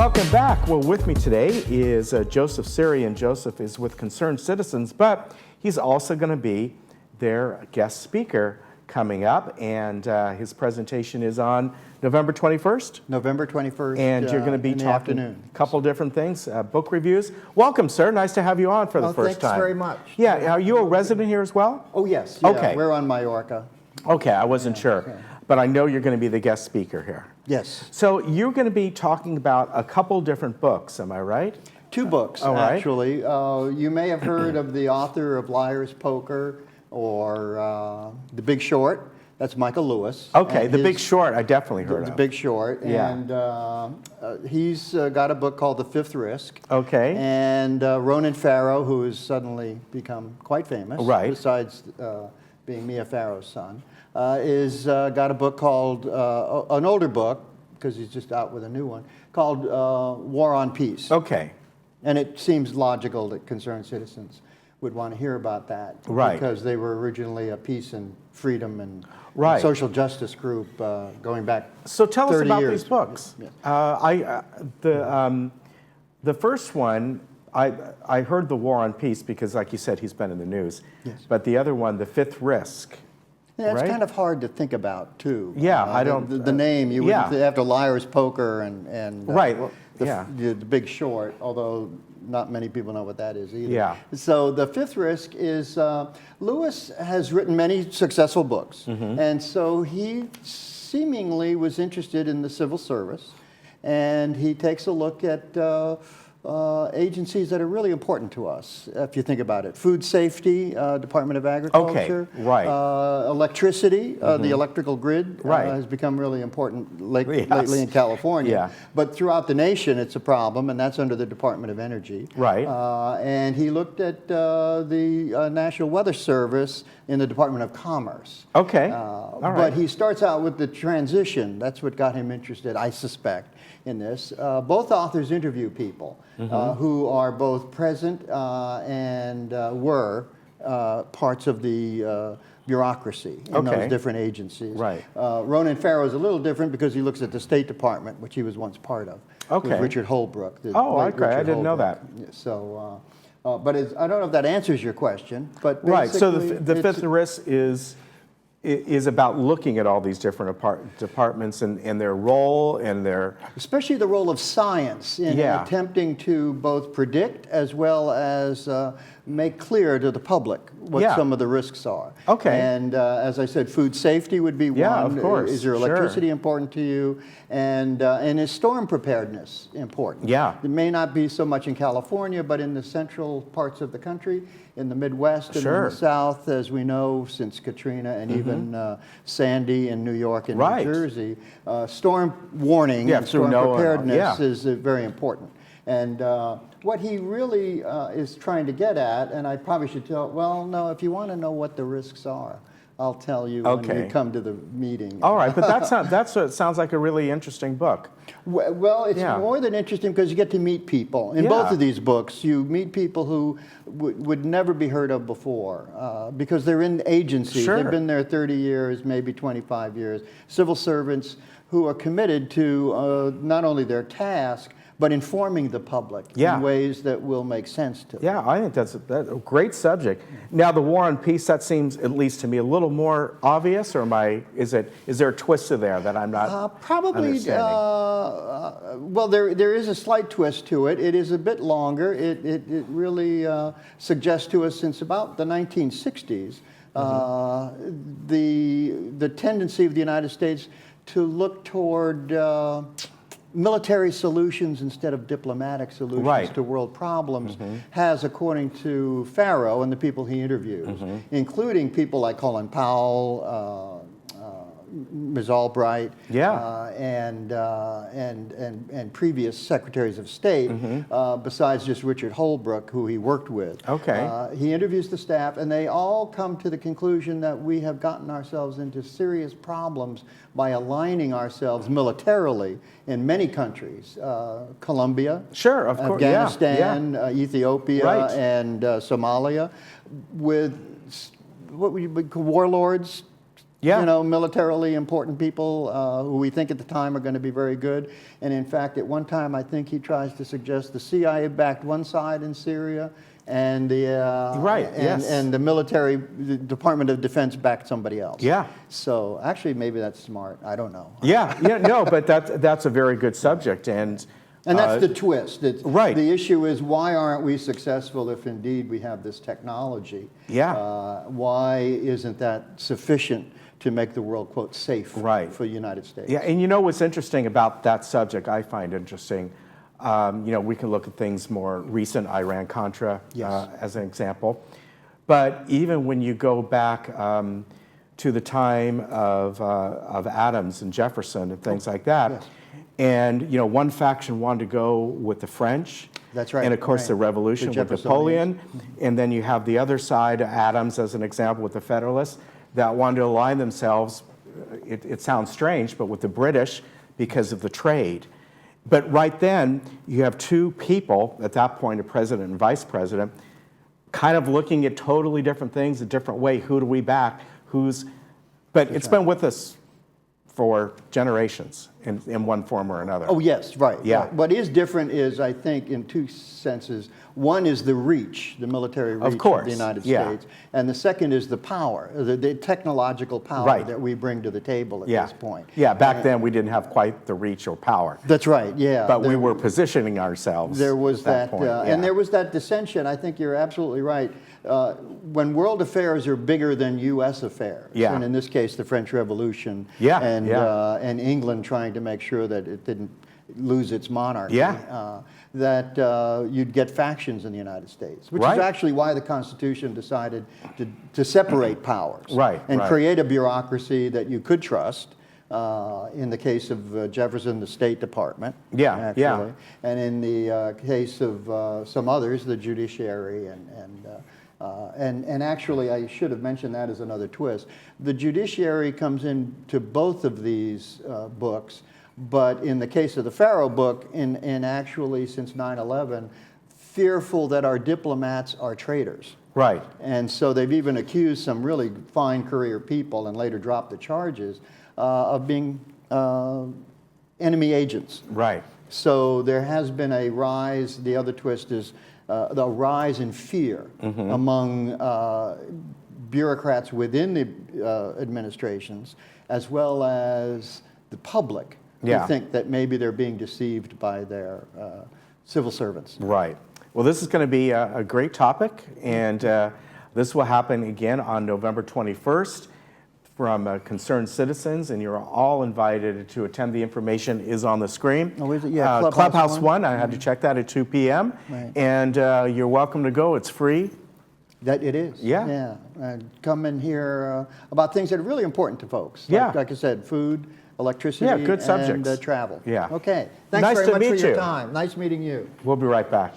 Welcome back. Well, with me today is Joseph Siri, and Joseph is with Concerned Citizens, but he's also going to be their guest speaker coming up, and his presentation is on November 21st? November 21st, and you're going to be talking a couple different things, book reviews. Welcome, sir. Nice to have you on for the first time. Thanks very much. Yeah, are you a resident here as well? Oh, yes. Yeah, okay. We're on Mallorca. Okay, I wasn't sure. But I know you're going to be the guest speaker here. Yes. So you're going to be talking about a couple different books, am I right? Two books, actually. You may have heard of the author of Liar's Poker or The Big Short. That's Michael Lewis. Okay, The Big Short, I definitely heard of. The Big Short. Yeah. And he's got a book called The Fifth Risk. Okay. And Ronan Farrow, who has suddenly become quite famous, right, besides being Mia Farrow's son, is got a book called, an older book, because he's just out with a new one, called War on Peace. Okay. And it seems logical that Concerned Citizens would want to hear about that. Right. Because they were originally a peace and freedom and right, social justice group going back 30 years. So tell us about these books. Yes. The first one, I heard the War on Peace because, like you said, he's been in the news. Yes. But the other one, The Fifth Risk. Yeah, it's right? kind of hard to think about, too. Yeah, I don't... The name, you wouldn't, after Liar's Poker and right, well, the Big Short, although not many people know what that is either. Yeah. So The Fifth Risk is, Lewis has written many successful books, and so he seemingly was interested in the civil service, and he takes a look at agencies that are really important to us, if you think about it. Food safety, Department of Agriculture. Okay, right. Electricity, the electrical grid has become really important lately in California. Yeah. But throughout the nation, it's a problem, and that's under the Department of Energy. Right. And he looked at the National Weather Service in the Department of Commerce. Okay. All right. But he starts out with the transition. That's what got him interested, I suspect, in this. Both authors interview people who are both present and were parts of the bureaucracy in those different agencies. Right. Ronan Farrow is a little different because he looks at the State Department, which he was once part of. Okay. With Richard Holbrooke. I didn't know that. So, but I don't know if that answers your question. But right. So the Fifth Risk is about looking at all these different departments and their role and their... Especially the role of science in attempting to both predict as well as make clear to the public what some of the risks are. Okay. And as I said, food safety would be one. Of course. Is your electricity important to you? And is storm preparedness important? Yeah. It may not be so much in California, but in the central parts of the country, in the Midwest and in the South, as we know, since Katrina and even Sandy in New York and New Jersey, storm warning and storm preparedness is very important. And what he really is trying to get at, and I probably should tell, well, no, if you want to know what the risks are, I'll tell you when you come to the meeting. All right, but that's what sounds like a really interesting book. Well, it's more than interesting because you get to meet people. In both of these books, you meet people who would never be heard of before because they're in agencies. They've been there 30 years, maybe 25 years. Civil servants who are committed to not only their task, but informing the public in ways that will make sense to them. Yeah, I think that's a great subject. Now, the War on Peace, that seems, at least to me, a little more obvious, or is there a twist to there that I'm not probably, understanding? Well, there is a slight twist to it. It is a bit longer. It really suggests to us since about the 1960s the tendency of the United States to look toward military solutions instead of diplomatic solutions to world problems has, according to Farrow and the people he interviews, including people like Colin Powell, Ms. Albright, and previous secretaries of state, besides just Richard Holbrooke, who he worked with. Okay. He interviews the staff, and they all come to the conclusion that we have gotten ourselves into serious problems by aligning ourselves militarily in many countries, Colombia, of course, Afghanistan, Ethiopia, and Somalia, with what would you call warlords, Yeah. You know, militarily important people who we think at the time are going to be very good. And in fact, at one time, I think he tries to suggest the CIA backed one side in Syria, and the and the military, the Department of Defense backed somebody else. Yeah. So actually, maybe that's smart. I don't know. Yeah. No, but that's a very good subject, and that's the twist. Right. The issue is, why aren't we successful if indeed we have this technology? Yeah. Why isn't that sufficient to make the world, quote, safe for the United States? Yeah, and you know what's interesting about that subject, I find interesting, you know, we can look at things more recent, IranContra as an example. But even when you go back to the time of Adams and Jefferson and things like that, and, you know, one faction wanted to go with the French. That's right. And of course the Revolution with Napoleon. And then you have the other side, Adams as an example, with the Federalists, that wanted to align themselves, it sounds strange, but with the British because of the trade. But right then, you have two people, at that point, a president and vice president, kind of looking at totally different things a different way. Who do we back? But it's been with us for generations in one form or another. Oh, yes, right. Yeah. Right. What is different is, I think, in two senses. One is the reach, the military reach of the United States. And the second is the power, the technological power that we bring to the table at this point. Yeah, back then we didn't have quite the reach or power. That's right, yeah. But we were positioning ourselves. There was that, point. And there was that dissension. I think you're absolutely right. When world affairs are bigger than U.S. affairs, and in this case the French Revolution, and England trying to make sure that it didn't lose its monarchy, that you'd get factions in the United States, which is actually why the Constitution decided to separate powers and create a bureaucracy that you could trust. In the case of Jefferson, the State Department, and in the case of some others, the judiciary, and actually, I should have mentioned that as another twist. The judiciary comes into both of these books, but in the case of the Faro book, in actually since 9/11, fearful that our diplomats are traitors. Right. And so they've even accused some really fine career people, and later dropped the charges, of being enemy agents. Right. So there has been a rise. The other twist is the rise in fear among bureaucrats within the administrations, as well as the public, who think that maybe they're being deceived by their civil servants. Right. Well, this is going to be a great topic, and this will happen again on November 21st from concerned citizens, and you're all invited to attend. The information is on the screen. Oh, is it? Yeah, Clubhouse 1, I had to check that at 2 p.m. Right. And you're welcome to go. It's free. That it is. Yeah. Come and hear about things that are really important to folks. Like I said, food, electricity, good subjects. And travel. Yeah. Okay. Thanks Nice very to much meet for your you. time. Nice meeting you. We'll be right back.